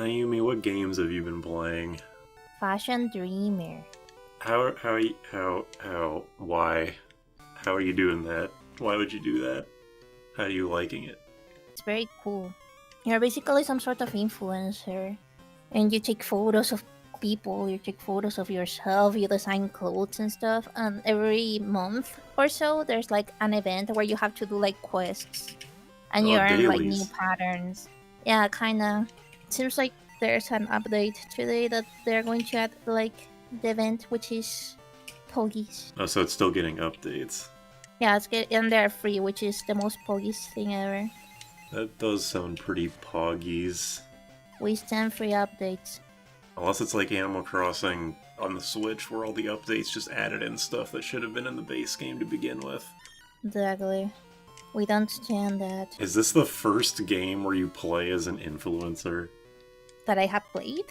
Naomi, what games have you been playing? Fashion Dreamer. Why? How are you doing that? Why would you do that? How are you liking it? It's very cool. You're basically some sort of influencer, and you take photos of people, you take photos of yourself, you design clothes and stuff, and every month or so there's like an event where you have to do like quests and you Oh, earn like new dailies. patterns. Yeah, kinda. Seems like there's an update today that they're going to add like the event, which is Poggies. Oh, so it's still getting updates. Yeah, it's good, and they're free, which is the most Poggies thing ever. That does sound pretty poggies. We stand free updates. Unless it's like Animal Crossing on the Switch, where all the updates just added in stuff that should have been in the base game to begin with. Exactly. We don't stand that. Is this the first game where you play as an influencer? That I have played?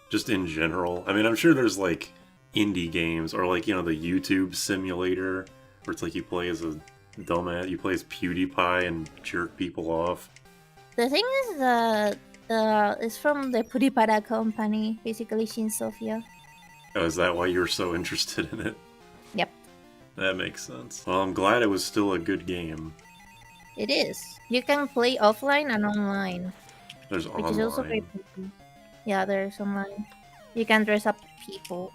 Just in general? I mean, I'm sure there's like indie games, or like, the YouTube simulator, where it's like you play as a dumbass, you play as PewDiePie and jerk people off. The thing is that it's from the Puripara company, basically Shin Sofia. Oh, is that why you were so interested in it? Yep, That makes sense. Well, I'm glad it was still a good game. it is. You can play offline and online, There's which is also very online. pretty. Yeah, there's online. You can dress up people.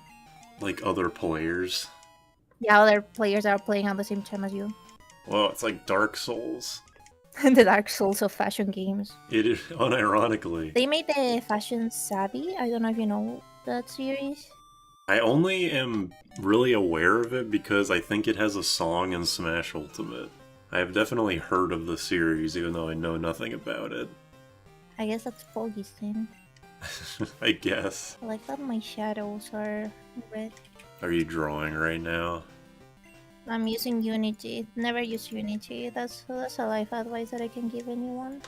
Like other players. Yeah, other players are playing at the same time as you. Well, it's like Dark Souls. The Dark Souls of fashion games. It is, unironically. They made the Fashion Savvy. I don't know if you know that series. I only am really aware of it because I think it has a song in Smash Ultimate. I have definitely heard of the series, even though I know nothing about it. I guess that's Foggy's thing. I guess. I like that my shadows are red. Are you drawing right now? I'm using Unity. Never use Unity. That's a life advice that I can give anyone.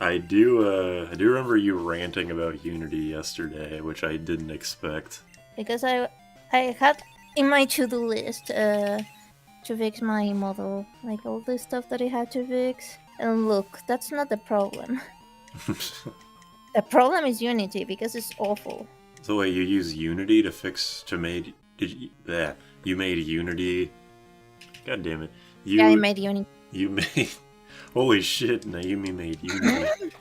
I do remember you ranting about Unity yesterday, which I didn't expect. Because I had in my to-do list to fix my model, like all the stuff that I had to fix. And look, that's not the problem. The problem is Unity because it's awful. So wait, you use Unity you made Unity? God damn it. Yeah, I made Unity. You made... Holy shit, Naomi made Unity.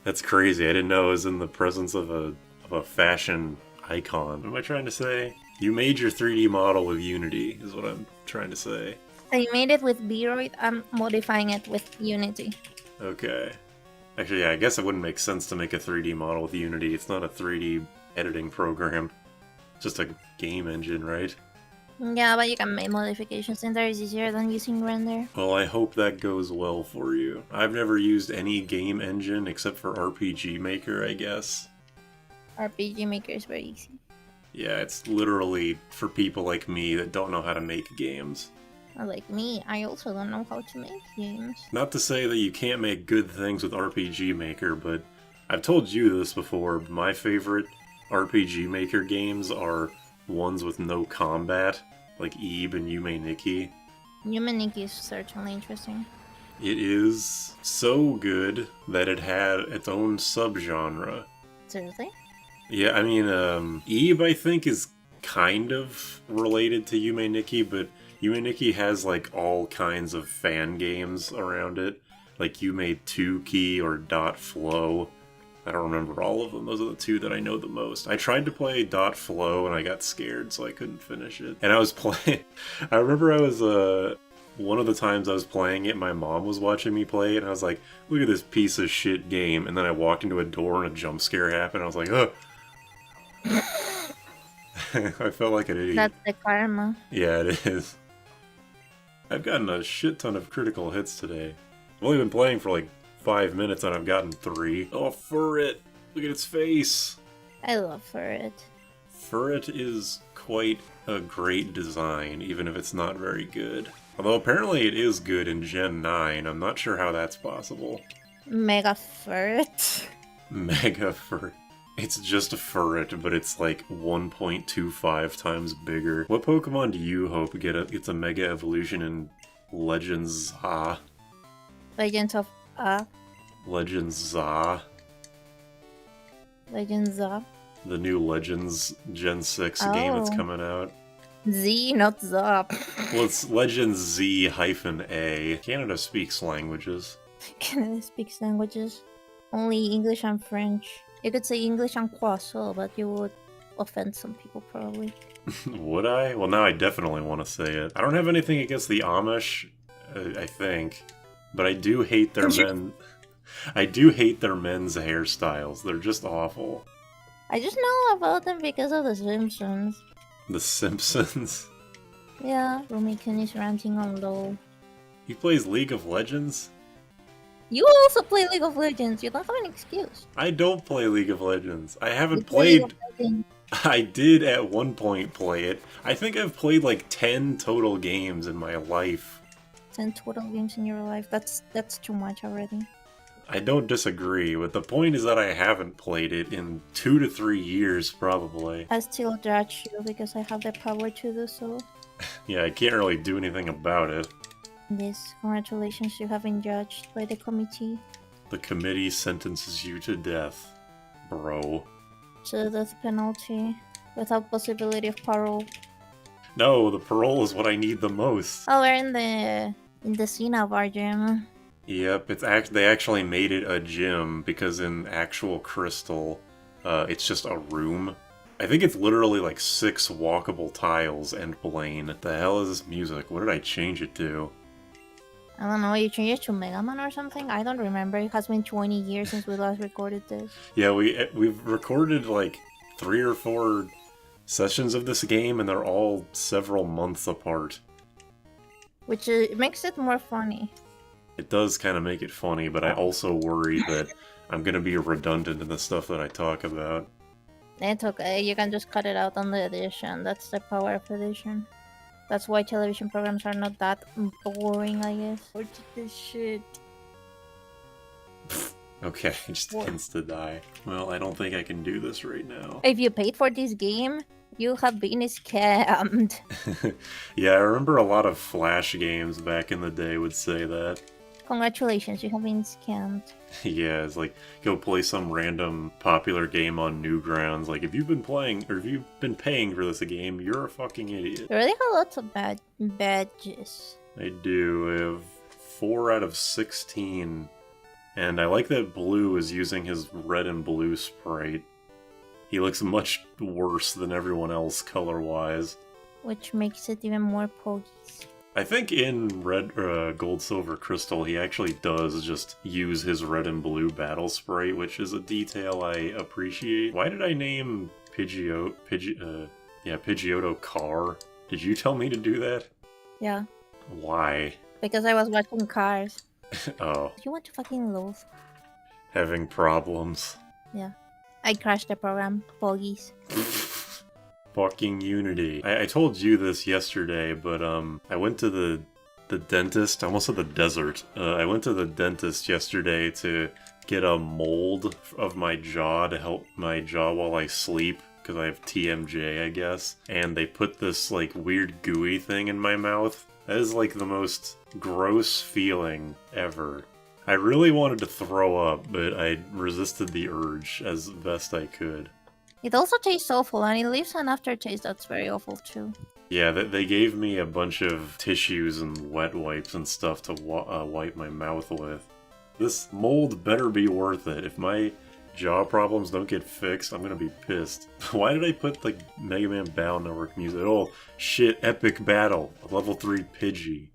That's crazy. I didn't know it was in the presence of a fashion icon. What am I trying to say? You made your 3D model with Unity, is what I'm trying to say. I made it with Vroid. I'm modifying it with Unity. Okay. Actually, yeah, I guess it wouldn't make sense to make a 3D model with Unity. It's not a 3D editing program. It's just a game engine, right? Yeah, but you can make modifications in there. It's easier than using render. Well, I hope that goes well for you. I've never used any game engine except for RPG Maker, I guess. RPG Maker is very easy. Yeah, it's literally for people like me that don't know how to make games. Like me, I also don't know how to make games. Not to say that you can't make good things with RPG Maker, but I've told you this before, my favorite RPG Maker games are ones with no combat, like Eve and Yume Nikki. Yume Nikki is certainly interesting. It is so good that it had its own subgenre. Seriously? Yeah, I mean, Eve, I think, is kind of related to Yume Nikki, but Yume Nikki has, like, all kinds of fan games around it. Like, Yume 2-Key or Dot Flow. I don't remember all of them. Those are the two that I know the most. I tried to play Dot Flow and I got scared, so I couldn't finish it. And I was playing... I remember I was, one of the times I was playing it, my mom was watching me play it, and I was like, look at this piece of shit game. And then I walked into a door and a jump scare happened. I was like, ugh. I felt like an idiot. That's the karma. Yeah, it is. I've gotten a shit ton of critical hits today. I've only been playing for like 5 minutes and I've gotten 3. Oh, Furret! Look at its face! I love Furret. Furret is quite a great design, even if it's not very good. Although apparently it is good in Gen 9, I'm not sure how that's possible. Mega Furret. Mega Furret. It's just a Furret, but it's like 1.25 times bigger. What Pokemon do you hope gets a Mega Evolution in Legends Za? Legends of Legends Za? Legends of. The new Legends Gen 6 game that's Oh. coming out. Z, not Zop. Well, it's Legends Z-A. Canada speaks languages. Canada speaks languages. Only English and French. You could say English and Croissant, but you would offend some people probably. Would I? Well, now I definitely want to say it. I don't have anything against the Amish, I think, but I do hate their men. I do hate their men's hairstyles. They're just awful. I just know about them because of The Simpsons. The Simpsons. Yeah, Rumikun is ranting on low. He plays League of Legends? You also play League of Legends. You don't have an excuse. I don't play League of Legends. I You haven't play League played... of Legends. I did at one point play it. I think I've played like 10 total games in my life. 10 total games in your life. That's too much already. I don't disagree, but the point is that I haven't played it in 2 to 3 years, probably. I still judge you because I have the power to do so. Yeah, I can't really do anything about it. Yes, congratulations, you have been judged by the committee. The committee sentences you to death, bro. To death penalty, without possibility of parole. No, the parole is what I need the most. Oh, we're in the Cena bar gym. Yep, they actually made it a gym because in actual Crystal, it's just a room. I think it's literally like 6 walkable tiles and Blaine. What the hell is this music? What did I change it to? I don't know, you changed it to Mega Man or something? I don't remember. It has been 20 years since we last recorded this. Yeah, we've recorded like 3 or 4 sessions of this game, and they're all several months apart. Which makes it more funny. It does kind of make it funny, but I also worry that I'm going to be redundant in the stuff that I talk about. It's okay, you can just cut it out on the edition. That's the power of edition. That's why television programs are not that boring, I guess. Look at this shit. Okay, just insta die. Well, I don't think I can do this right now. If you paid for this game, you have been scammed. Yeah, I remember a lot of Flash games back in the day would say that. Congratulations, you have been scammed. Yeah, it's like, go play some random popular game on Newgrounds. Like, if you've been playing, or if you've been paying for this game, you're a fucking idiot. You already have lots of badges. I do. I have 4 out of 16. And I like that Blue is using his red and blue sprite. He looks much worse than everyone else color-wise. Which makes it even more pogies. I think in Gold, Silver, Crystal, he actually does just use his red and blue battle sprite, which is a detail I appreciate. Why did I name Pidgeotto Car? Did you tell me to do that? Yeah. Why? Because I was watching Cars. Oh. You want to fucking loathe? Having problems. Yeah. I crashed the program. Pogies. Fucking Unity. I told you this yesterday, but I went to the dentist. I almost said the desert. I went to the dentist yesterday to get a mold of my jaw to help my jaw while I sleep, because I have TMJ, I guess. And they put this like weird gooey thing in my mouth. That is like the most gross feeling ever. I really wanted to throw up, but I resisted the urge as best I could. It also tastes awful, and it leaves an aftertaste that's very awful too. Yeah, they gave me a bunch of tissues and wet wipes and stuff to wipe my mouth with. This mold better be worth it. If my jaw problems don't get fixed, I'm gonna be pissed. Why did I put like Mega Man Battle Network music? Oh shit, epic battle, level 3 Pidgey.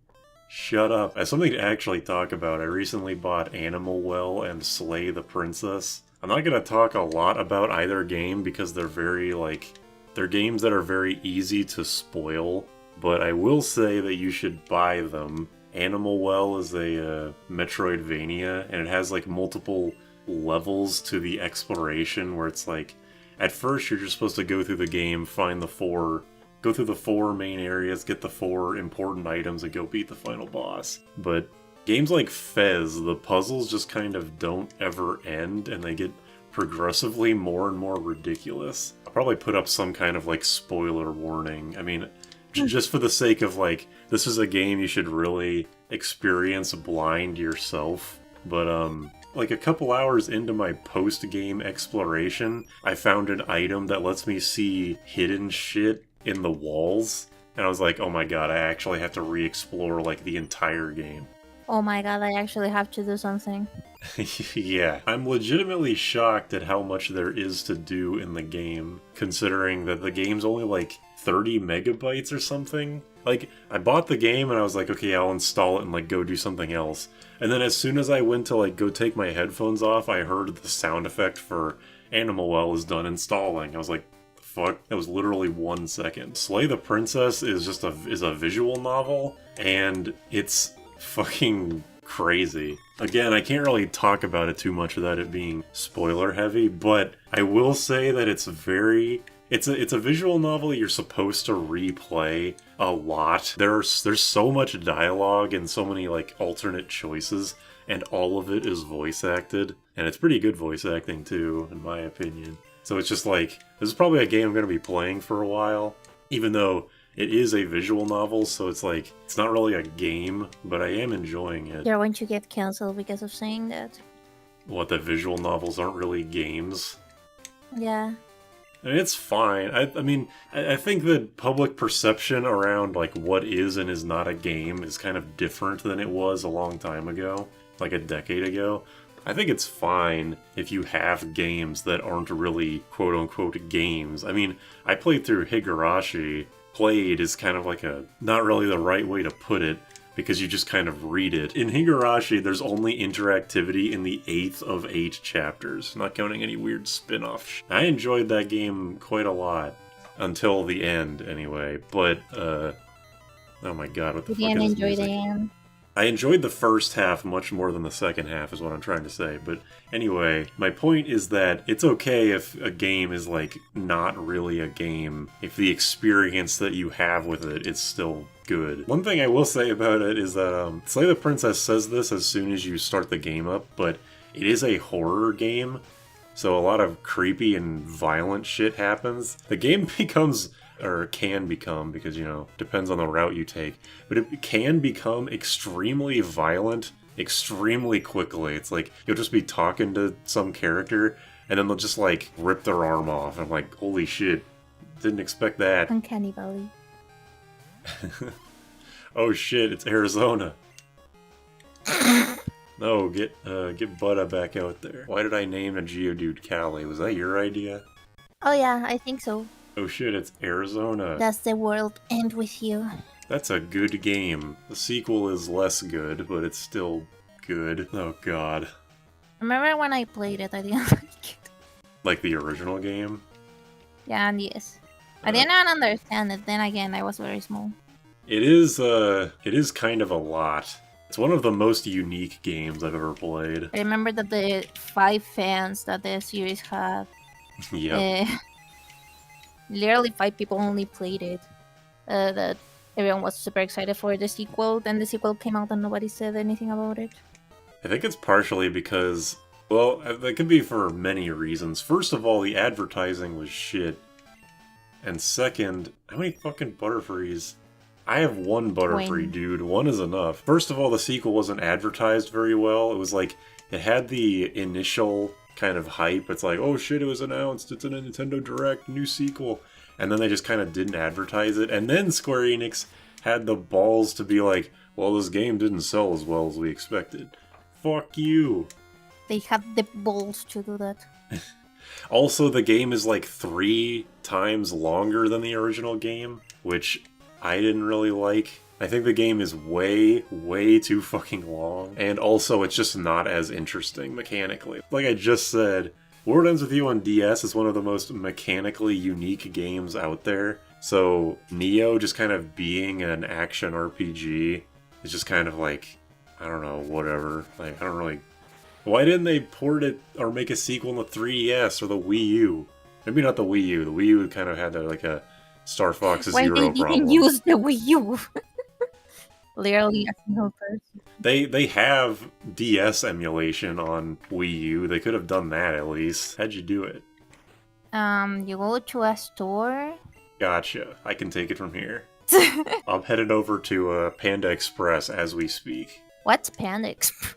Shut up. As something to actually talk about, I recently bought Animal Well and Slay the Princess. I'm not gonna talk a lot about either game because they're they're games that are very easy to spoil, but I will say that you should buy them. Animal Well is a Metroidvania, and it has like multiple levels to the exploration where it's like, at first you're just supposed to go through the game, go through the 4 main areas, get the 4 important items, and go beat the final boss. But games like Fez, the puzzles just kind of don't ever end, and they get progressively more and more ridiculous. I'll probably put up some kind of like spoiler warning. I mean, just for the sake of like, this is a game you should really experience blind yourself. But like a couple hours into my post-game exploration, I found an item that lets me see hidden shit in the walls. And I was like, oh my god, I actually have to re-explore like the entire game. Oh my god, I actually have to do something. Yeah, I'm legitimately shocked at how much there is to do in the game, considering that the game's only like 30 megabytes or something. Like, I bought the game and I was like, okay, I'll install it and like go do something else. And then as soon as I went to like go take my headphones off, I heard the sound effect for Animal Well is done installing. I was like, fuck, that was literally 1 second. Slay the Princess is just a visual novel, and it's fucking crazy. Again, I can't really talk about it too much without it being spoiler heavy, but I will say that it's a visual novel you're supposed to replay a lot. There's so much dialogue and so many like alternate choices, and all of it is voice acted, and it's pretty good voice acting too, in my opinion. So it's just like, this is probably a game I'm going to be playing for a while, even though it is a visual novel, so it's like, it's not really a game, but I am enjoying it. You're going to get cancelled because of saying that. What, that visual novels aren't really games? Yeah. I mean, it's fine. I think that public perception around like what is and is not a game is kind of different than it was a long time ago, like a decade ago. I think it's fine if you have games that aren't really quote-unquote games. I mean, I played through Higurashi. Played is kind of like not really the right way to put it, because you just kind of read it. In Higurashi, there's only interactivity in the 8th of 8 chapters, not counting any weird spin-off. I enjoyed that game quite a lot. Until the end, anyway. But, oh my god, what the fuck is this music? I enjoyed the first half much more than the second half, is what I'm trying to say. But anyway, my point is that it's okay if a game is, like, not really a game, if the experience that you have with it is still good. One thing I will say about it is that, Slay the Princess says this as soon as you start the game up, but it is a horror game, so a lot of creepy and violent shit happens. The game becomes, or can become, because, you know, depends on the route you take, but it can become extremely violent extremely quickly. It's like, you'll just be talking to some character, and then they'll just, like, rip their arm off. I'm like, holy shit, didn't expect that. Uncanny Valley. Oh shit, it's Arizona. No, get Butta back out there. Why did I name a Geodude Callie? Was that your idea? Oh yeah, I think so. Oh shit, it's Arizona. Does the world end with you? That's a good game. The sequel is less good, but it's still good. Oh god. Remember when I played it, I didn't like it. Like the original game? Yeah, and yes. I did not understand it, then again, I was very small. It is kind of a lot. It's one of the most unique games I've ever played. I remember that the 5 fans that the series had, Yep. literally 5 people only played it. That everyone was super excited for the sequel. Then the sequel came out and nobody said anything about it. I think it's partially because, well, that could be for many reasons. First of all, the advertising was shit. And second, how many fucking Butterfrees? I have one Butterfree, dude. One is enough. First of all, the sequel wasn't advertised very well. It was like, it had the initial kind of hype. It's like, oh shit, it was announced. It's a Nintendo Direct, new sequel. And then they just kind of didn't advertise it. And then Square Enix had the balls to be like, well, this game didn't sell as well as we expected. Fuck you. They had the balls to do that. Also, the game is like 3 times longer than the original game, which I didn't really like. I think the game is way, way too fucking long. And also, it's just not as interesting mechanically. Like I just said, World Ends With You on DS is one of the most mechanically unique games out there. So, Neo just kind of being an action RPG is just kind of like, I don't know, whatever. Like, I don't really... Why didn't they port it or make a sequel in the 3DS or the Wii U? Maybe not the Wii U. The Wii U kind of had like a Star Fox Zero problem. Why they didn't use the Wii U? Literally a single person. They have DS emulation on Wii U. They could have done that at least. How'd you do it? You go to a store. Gotcha. I can take it from here. I'm headed over to Panda Express as we speak. What's Panda Express?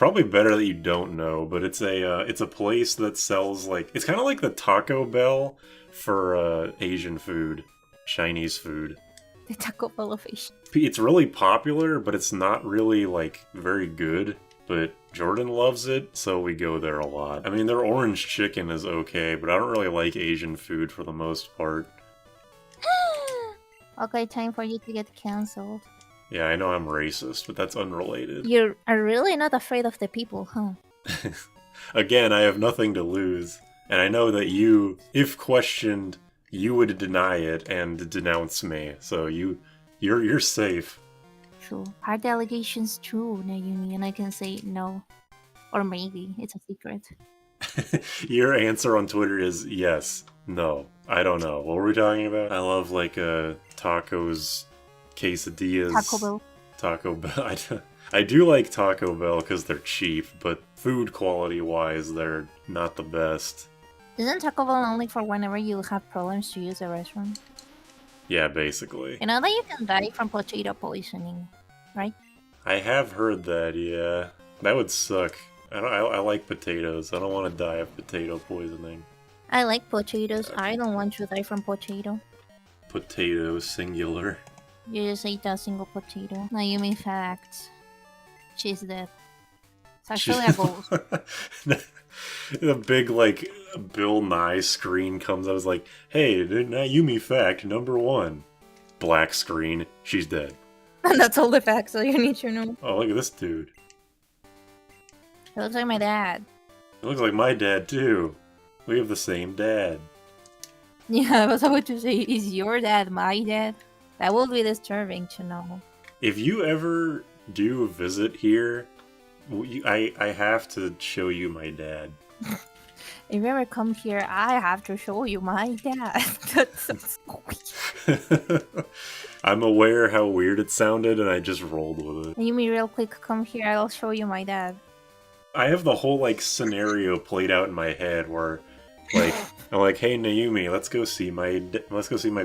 Probably better that you don't know, but it's a place that sells like it's kind of like the Taco Bell for Asian food, Chinese food. The Taco Bell of Asia. It's really popular, but it's not really like very good. But Jordan loves it, so we go there a lot. I mean, their orange chicken is okay, but I don't really like Asian food for the most part. Okay, time for you to get cancelled. Yeah, I know I'm racist, but that's unrelated. You are really not afraid of the people, huh? Again, I have nothing to lose, and I know that you, if questioned, you would deny it and denounce me. So you're safe. True. Are the allegations true, Naomi? And I can say no. Or maybe. It's a secret. Your answer on Twitter is yes, no, I don't know. What were we talking about? I love like tacos, quesadillas, Taco Bell. Taco Bell. I do like Taco Bell because they're cheap, but food quality wise, they're not the best. Isn't Taco Bell only for whenever you have problems to use the restroom? Yeah, basically. You know that you can die from potato poisoning, right? I have heard that. Yeah, that would suck. I like potatoes. I don't want to die of potato poisoning. I like potatoes. I don't want to die from potato. Potato singular. You just ate a single potato. Naomi facts. She's dead. It's actually a ghost. The big like Bill Nye screen comes up. It's like, hey, Naomi fact number 1. Black screen. She's dead. And that's all the facts that you need to know. Oh, look at this dude. It looks like my dad. It looks like my dad too. We have the same dad. Yeah, I was about to say, is your dad my dad? That would be disturbing to know. If you ever do visit here, I have to show you my dad. If you ever come here, I have to show you my dad. That's so sweet. I'm aware how weird it sounded, and I just rolled with it. You mean real quick, come here, I'll show you my dad. I have the whole like scenario played out in my head where, like, I'm like, hey Naomi, let's go see my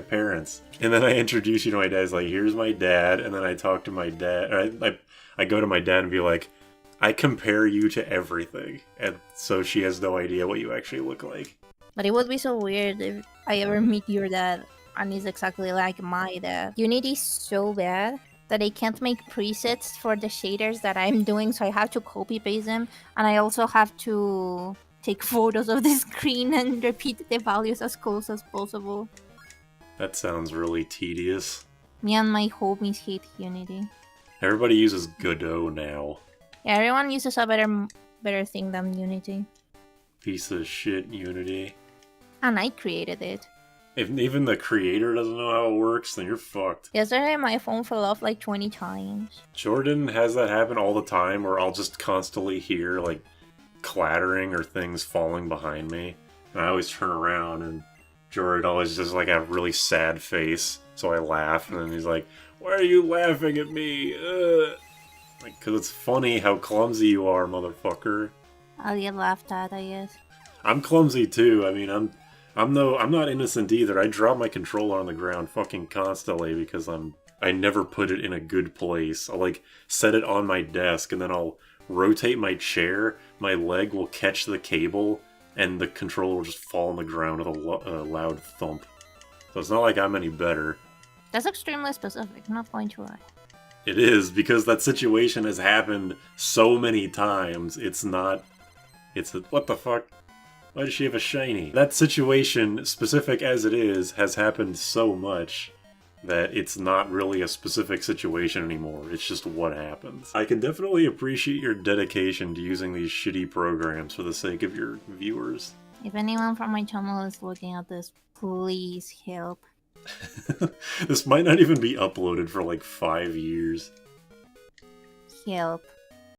parents, and then I introduce you to my dad. It's like, here's my dad, and then I talk to my dad. Or I go to my dad and be like, I compare you to everything, and so she has no idea what you actually look like. But it would be so weird if I ever meet your dad and he's exactly like my dad. Unity is so bad that I can't make presets for the shaders that I'm doing, so I have to copy paste them, and I also have to take photos of the screen and repeat the values as close as possible. That sounds really tedious. Me and my homies hate Unity. Everybody uses Godot now. Yeah, everyone uses a better thing than Unity. Piece of shit, Unity. And I created it. If even the creator doesn't know how it works, then you're fucked. Yesterday my phone fell off like 20 times. Jordan has that happen all the time where I'll just constantly hear like clattering or things falling behind me. And I always turn around and Jordan always just like have a really sad face. So I laugh and then he's like, why are you laughing at me? Like, cause it's funny how clumsy you are, motherfucker. I'll get laughed at, I guess. I'm clumsy too. I mean, I'm not innocent either. I drop my controller on the ground fucking constantly because I never put it in a good place. I'll like set it on my desk and then I'll rotate my chair. My leg will catch the cable and the controller will just fall on the ground with a loud thump. So it's not like I'm any better. That's extremely specific, I'm not going to lie. It is, because that situation has happened so many times. What the fuck? Why does she have a shiny? That situation, specific as it is, has happened so much that it's not really a specific situation anymore. It's just what happens. I can definitely appreciate your dedication to using these shitty programs for the sake of your viewers. If anyone from my channel is looking at this, please help. This might not even be uploaded for like 5 years. Help.